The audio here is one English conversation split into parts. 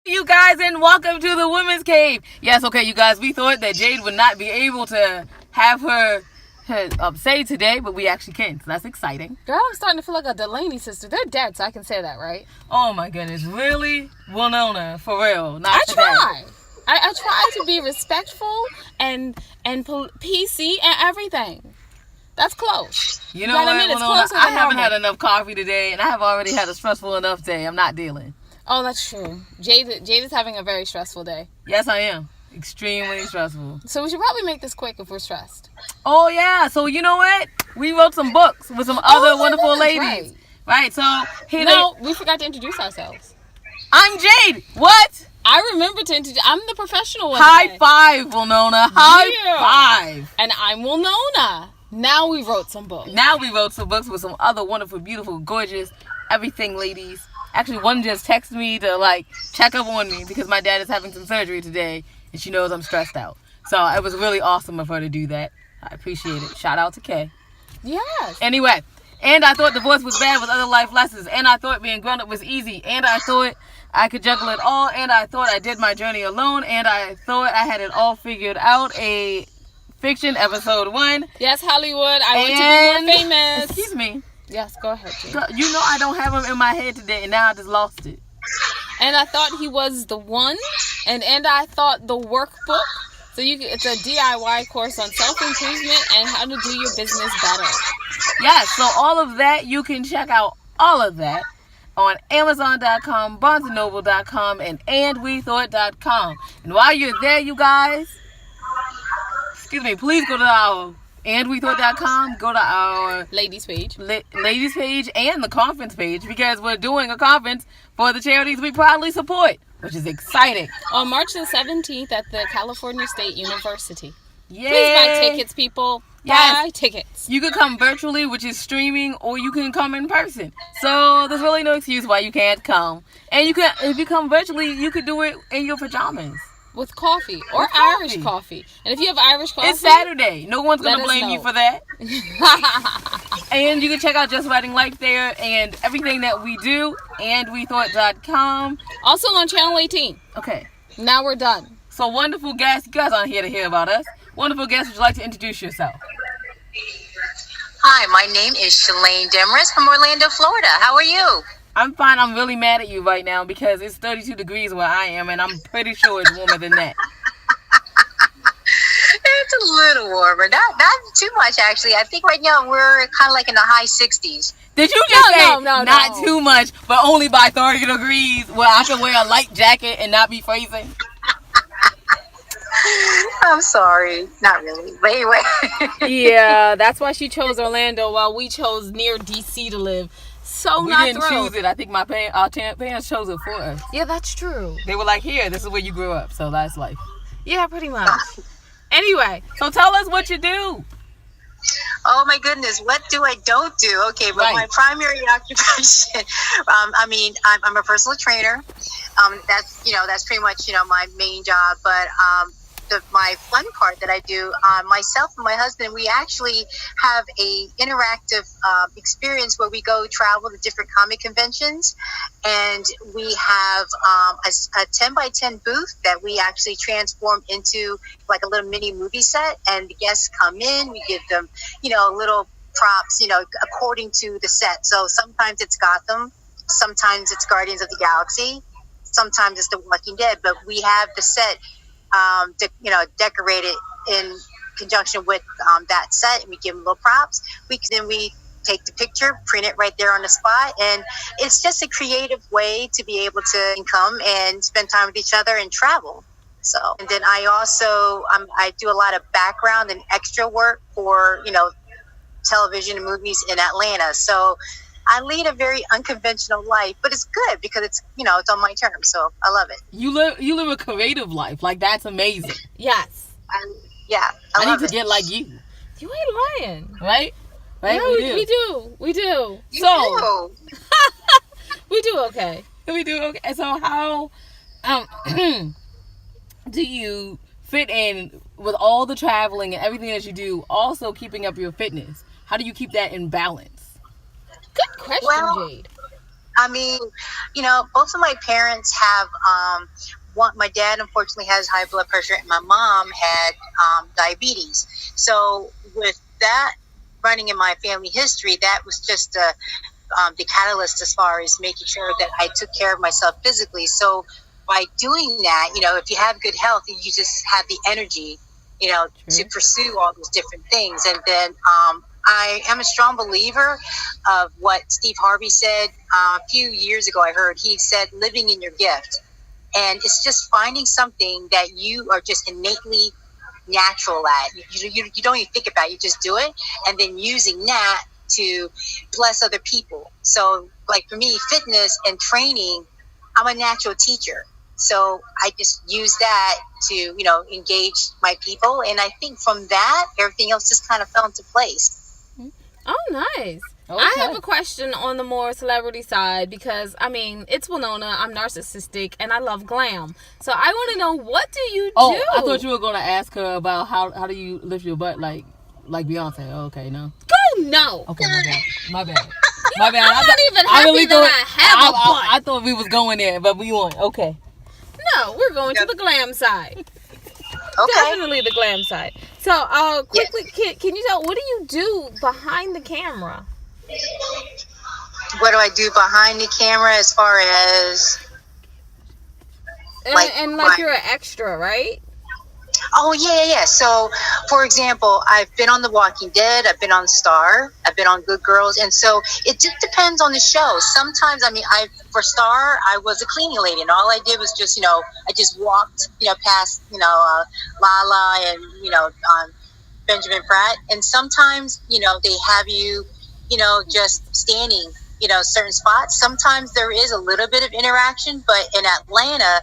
You guys, and welcome to the Women's Cave. Yes, okay, you guys, we thought that Jade would not be able to have her say today, but we actually can, so that's exciting. Girl, I'm starting to feel like a Delaney sister. They're dead, so I can say that, right? Oh my goodness, really? Winona, for real. Not I today. try. I try to be respectful and PC and everything. That's close. You know what, Winona, I haven't had enough coffee today, and I have already had a stressful enough day. I'm not dealing. Oh, that's true. Jade is having a very stressful day. Yes, I am. Extremely stressful. So we should probably make this quick if we're stressed. Oh, yeah. So, you know what? We wrote some books with some other wonderful ladies. Right. So, we forgot to introduce ourselves. I'm Jade. What? I remember to introduce. I'm the professional one. High five, Winona. High five. And I'm Winona. Now we wrote some books. With some other wonderful, beautiful, gorgeous, everything ladies. Actually, one just texted me to, check up on me because my dad is having some surgery today, and she knows I'm stressed out. So, it was really awesome of her to do that. I appreciate it. Shout out to Kay. Yes. Anyway, and I thought divorce was bad with other life lessons, and I thought being grown up was easy, and I thought I could juggle it all, and I thought I did my journey alone, and I thought I had it all figured out. A fiction, episode 1. Yes, Hollywood. I want to be more famous. Excuse me. Yes, go ahead, Jane. You know I don't have him in my head today, and now I just lost it. And I thought he was the one, and I thought the workbook. So it's a DIY course on self-improvement and how to do your business better. Yes, so all of that, you can check out all of that on Amazon.com, BarnesandNoble.com, and AndWeThought.com. And while you're there, you guys, please go to our AndWeThought.com, go to our ladies page and the conference page, because we're doing a conference for the charities we proudly support, which is exciting. On March the 17th at the California State University. Yay. Please buy tickets, people. Yes. Buy tickets. You can come virtually, which is streaming, or you can come in person. So there's really no excuse why you can't come. And if you come virtually, you could do it in your pajamas. With coffee or Irish coffee. And if you have Irish coffee, it's Saturday. No one's going to blame you for that. And you can check out Just Writing Life there and everything that we do. AndWeThought.com. Also on Channel 18. Okay. Now we're done. So wonderful guests. You guys aren't here to hear about us. Wonderful guests. Would you like to introduce yourself? Hi, my name is Shellane Demarest from Orlando, Florida. How are you? I'm fine. I'm really mad at you right now because it's 32 degrees where I am, and I'm pretty sure it's warmer than that. It's a little warmer. Not too much, actually. I think right now we're kind of like in the high 60s. Did you just say no. Not too much, but only by 30 degrees where I can wear a light jacket and not be freezing? I'm sorry. Not really. But anyway. Yeah, that's why she chose Orlando while we chose near D.C. to live. So we didn't choose it. I think our parents chose it for us. Yeah, that's true. They were like, here, this is where you grew up. So that's life. Yeah, pretty much. Anyway, so tell us what you do. Oh my goodness, what do I don't do? Okay, but my primary occupation, I'm a personal trainer. That's pretty much, my main job. But my fun part that I do, myself and my husband, we actually have a interactive experience where we go travel to different comic conventions, and we have a 10 by 10 booth that we actually transform into like a little mini movie set, and the guests come in, we give them, little props, according to the set. So sometimes it's Gotham, sometimes it's Guardians of the Galaxy, sometimes it's The Walking Dead, but we have the set decorated in conjunction with that set, and we give them little props. We take the picture, print it right there on the spot, and it's just a creative way to be able to come and spend time with each other and travel. So, and then I also I do a lot of background and extra work for television and movies in Atlanta. So I lead a very unconventional life, but it's good because it's it's on my terms, so I love it. You live a creative life, like that's amazing. Yes. I need to get like you. You ain't lying, right? Yeah, we do. So we do okay. We do okay. So how do you fit in with all the traveling and everything that you do, also keeping up your fitness? How do you keep that in balance? Good question, Jade. I mean, both of my parents have, my dad unfortunately has high blood pressure, and my mom had diabetes. So with that running in my family history, that was just the catalyst as far as making sure that I took care of myself physically. So by doing that, if you have good health, you just have the energy, to pursue all those different things. And then I am a strong believer of what Steve Harvey said a few years ago. I heard he said, living in your gift. And it's just finding something that you are just innately natural at. You don't even think about it, you just do it. And then using that to bless other people. So like for me, fitness and training, I'm a natural teacher. So I just use that to, engage my people. And I think from that, everything else just kind of fell into place. Oh, nice. Okay. I have a question on the more celebrity side because, it's Winona. I'm narcissistic and I love glam. So I want to know, what do you do? Oh, I thought you were going to ask her about how do you lift your butt like Beyonce. Oh, okay, no. Go no. Okay, my bad. My bad. I'm not even happy that I have a butt. I thought we was going there, but we weren't. Okay. No, we're going to the glam side. Okay. Definitely the glam side. So, quickly, yes. Can you tell, what do you do behind the camera? What do I do behind the camera as far as... you're an extra, right? Oh, yeah. So, for example, I've been on The Walking Dead, I've been on Star, I've been on Good Girls, and so it just depends on the show. Sometimes, for Star, I was a cleaning lady, and all I did was just, I just walked, past, Lala and, Benjamin Pratt, and sometimes, they have you, just standing, certain spots. Sometimes there is a little bit of interaction, but in Atlanta,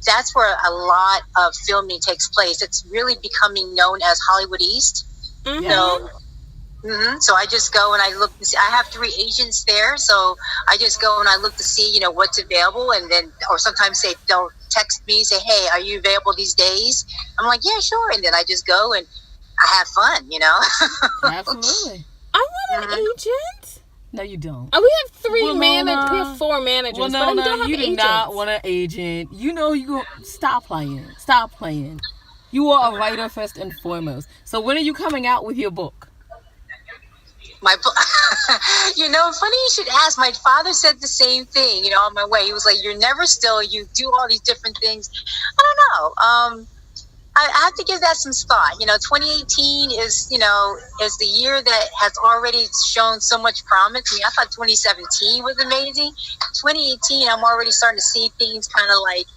that's where a lot of filming takes place. It's really becoming known as Hollywood East. Mm-hmm. So I just go and I look. I have 3 agents there, so I just go and I look to see, what's available, and then, or sometimes they'll text me, say, "Hey, are you available these days?" I'm like, "Yeah, sure," and then I just go and I have fun, Absolutely. I want an agent. No, you don't. We have 3 managers. We have 4 managers. Well, but we don't have you do not want an agent. You go. Stop playing. Stop playing. You are a writer first and foremost. So when are you coming out with your book? My book. Funny you should ask. My father said the same thing. On my way, he was like, "You're never still. You do all these different things." I don't know. I have to give that some thought. 2018 is the year that has already shown so much promise. I thought 2017 was amazing. 2018, I'm already starting to see things kind of like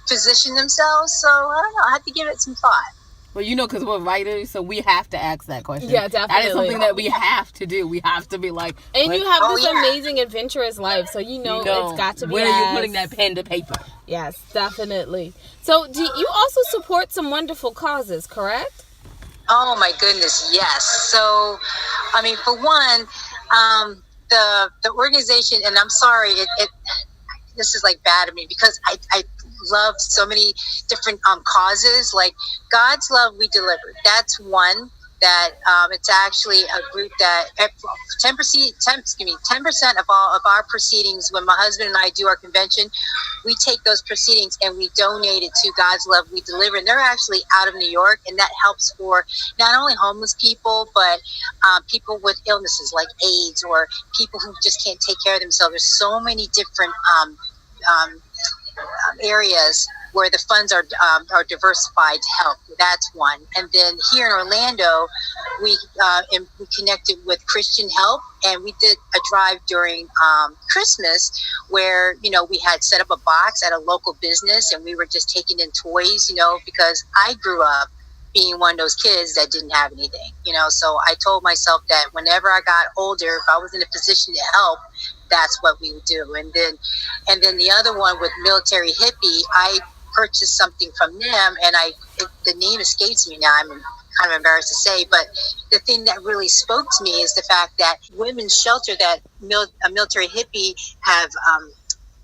position themselves. So I don't know. I have to give it some thought. Well, because we're writers, so we have to ask that question. Yeah, definitely. That is something that we have to do. We have to be like... And you have this amazing adventurous life, so it's got to be... When are you putting that pen to paper? Yes, definitely. So, do you also support some wonderful causes, correct? Oh, my goodness, yes. So, for one, the organization, and I'm sorry, this is like bad of me, because I love so many different causes, like God's Love We Delivered. That's one that it's actually a group that 10% of all of our proceedings, when my husband and I do our convention, we take those proceedings and we donate it to God's Love We Deliver. And they're actually out of New York, and that helps for not only homeless people, but people with illnesses like AIDS, or people who just can't take care of themselves. There's so many different areas where the funds are diversified to help. That's one. And then here in Orlando, we connected with Christian Help, and we did a drive during Christmas where, we had set up a box at a local business, and we were just taking in toys, because I grew up being one of those kids that didn't have anything, so I told myself that whenever I got older, if I was in a position to help, that's what we would do. And then the other one with Military Hippie, I purchased something from them, and the name escapes me now. I'm kind of embarrassed to say, but the thing that really spoke to me is the fact that women's shelter that Military Hippie have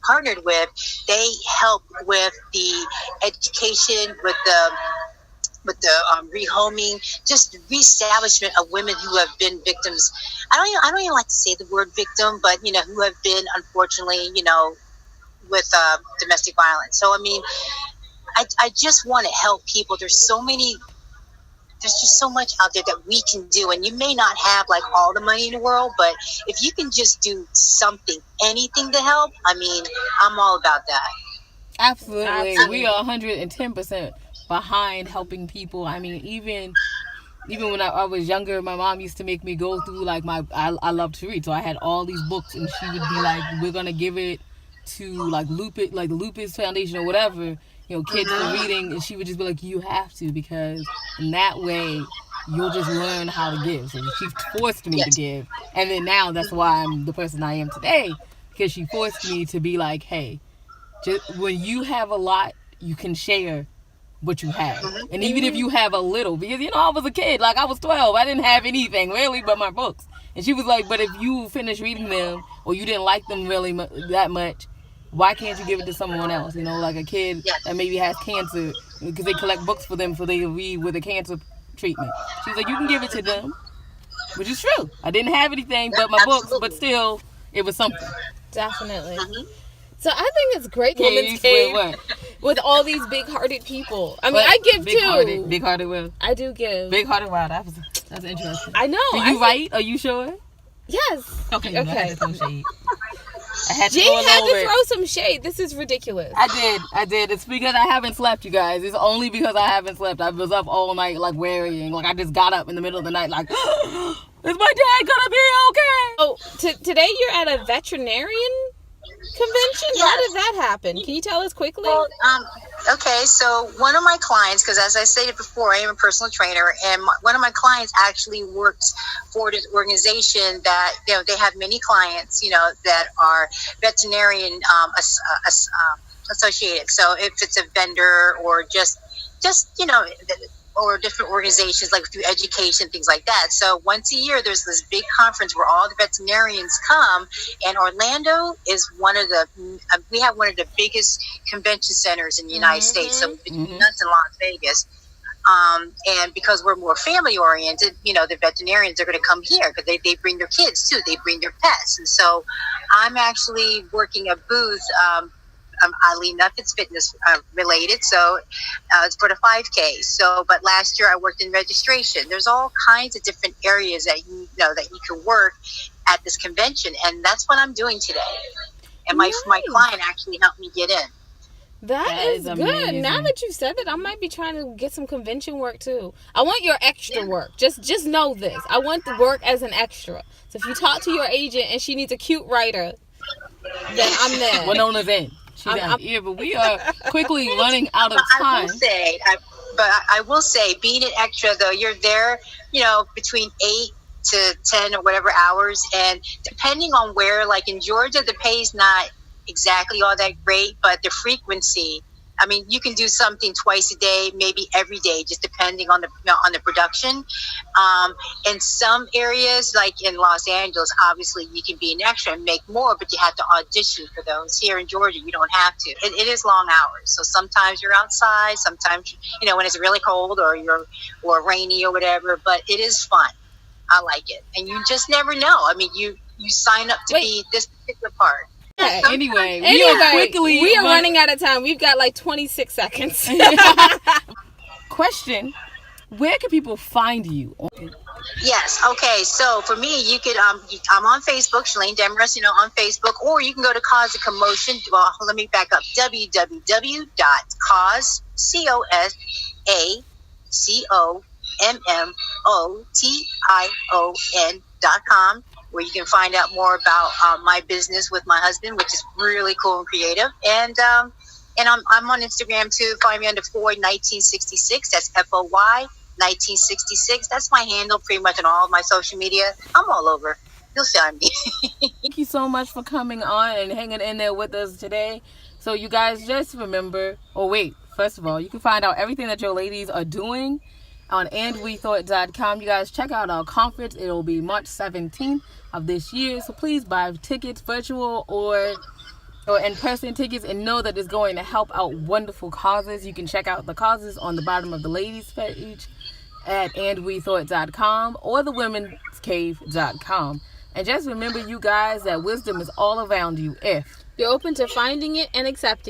partnered with, they help with the education, with the with the rehoming, just the reestablishment of women who have been victims. I don't even like to say the word victim, but who have been, unfortunately, with domestic violence. So I mean, I just want to help people. There's just so much out there that we can do, and you may not have like all the money in the world, but if you can just do something, anything to help, I mean, I'm all about that. Absolutely. We are 110% behind helping people. I mean, even when I was younger, my mom used to make me go through like I love to read, so I had all these books, and she would be like, we're gonna give it to like the Lupus Foundation or whatever, kids for reading, and she would just be like, you have to, because in that way you'll just learn how to give. So she forced me to give, and then now that's why I'm the person I am today, because she forced me to be like, hey, just when you have a lot, you can share what you have. And even if you have a little, because I was a kid, like I was 12, I didn't have anything really but my books, and she was like, but if you finish reading them or you didn't like them really that much, why can't you give it to someone else? Like a kid that maybe has cancer, because they collect books for them so they can read with a cancer treatment. She's like, you can give it to them, which is true. I didn't have anything but my books, but still, it was something. Definitely. So I think it's great, Women's Cave, with all these big-hearted people. I mean, I give too. Big-hearted will. I do give. Big-hearted wow, that's interesting. I know. Do you write? Are you sure? Yes. Okay. Okay. I had to throw shade. I had to throw some shade. This is ridiculous. I did. It's because I haven't slept, you guys. It's only because I haven't slept. I was up all night, like, worrying. Like, I just got up in the middle of the night, like, is my dad gonna be okay? Oh, today you're at a veterinarian convention? Yes. How did that happen? Can you tell us quickly? Well, okay, so one of my clients, because as I stated before, I am a personal trainer, and one of my clients actually works for this organization that, they have many clients, that are veterinarian associated. So if it's a vendor or just or different organizations like through education, things like that. So once a year, there's this big conference where all the veterinarians come, and Orlando is we have one of the biggest convention centers in the United States. So between us and Las Vegas. And because we're more family oriented, the veterinarians are going to come here because they bring their kids too. They bring their pets. And so I'm actually working a booth, oddly enough, it's fitness related, so it's for the 5K. So, but last year I worked in registration. There's all kinds of different areas that that you can work at this convention, and that's what I'm doing today. And my client actually helped me get in. That is good. Amazing. Now that you said that, I might be trying to get some convention work too. I want your extra work. Just know this. I want the work as an extra. So if you talk to your agent and she needs a cute writer, then I'm there. Winona's in. She's out here, but we are quickly running out of time. I will say, being an extra though, you're there, between 8 to 10 or whatever hours, and depending on where, like in Georgia, the pay is not exactly all that great, but the frequency, I mean, you can do something twice a day, maybe every day, just depending on the production. In some areas, like in Los Angeles, obviously you can be an extra and make more, but you have to audition for those. Here in Georgia, you don't have to. It is long hours, so sometimes you're outside, sometimes when it's really cold or rainy or whatever. But it is fun. I like it, and you just never know. I mean, you sign up to be this particular part. Okay, anyway, we are running out of time. We've got like 26 seconds. Question: where can people find you? Yes. Okay. So for me, you could I'm on Facebook, Shellane Demarest, on Facebook, or you can go to Cause a Commotion. Well, let me back up. www.CauseCommOtion.com, where you can find out more about my business with my husband, which is really cool and creative. And I'm on Instagram too. Find me under Foy1966. That's FOY 1966. That's my handle pretty much on all of my social media. I'm all over. You'll find me. Thank you so much for coming on and hanging in there with us today. So you guys just remember, first of all, you can find out everything that your ladies are doing on andwethought.com. You guys check out our conference. It'll be March 17th of this year. So please buy tickets, virtual or or in-person tickets, and know that it's going to help out wonderful causes. You can check out the causes on the bottom of the ladies page at andwethought.com or thewomenscave.com. And just remember, you guys, that wisdom is all around you if you're open to finding it and accepting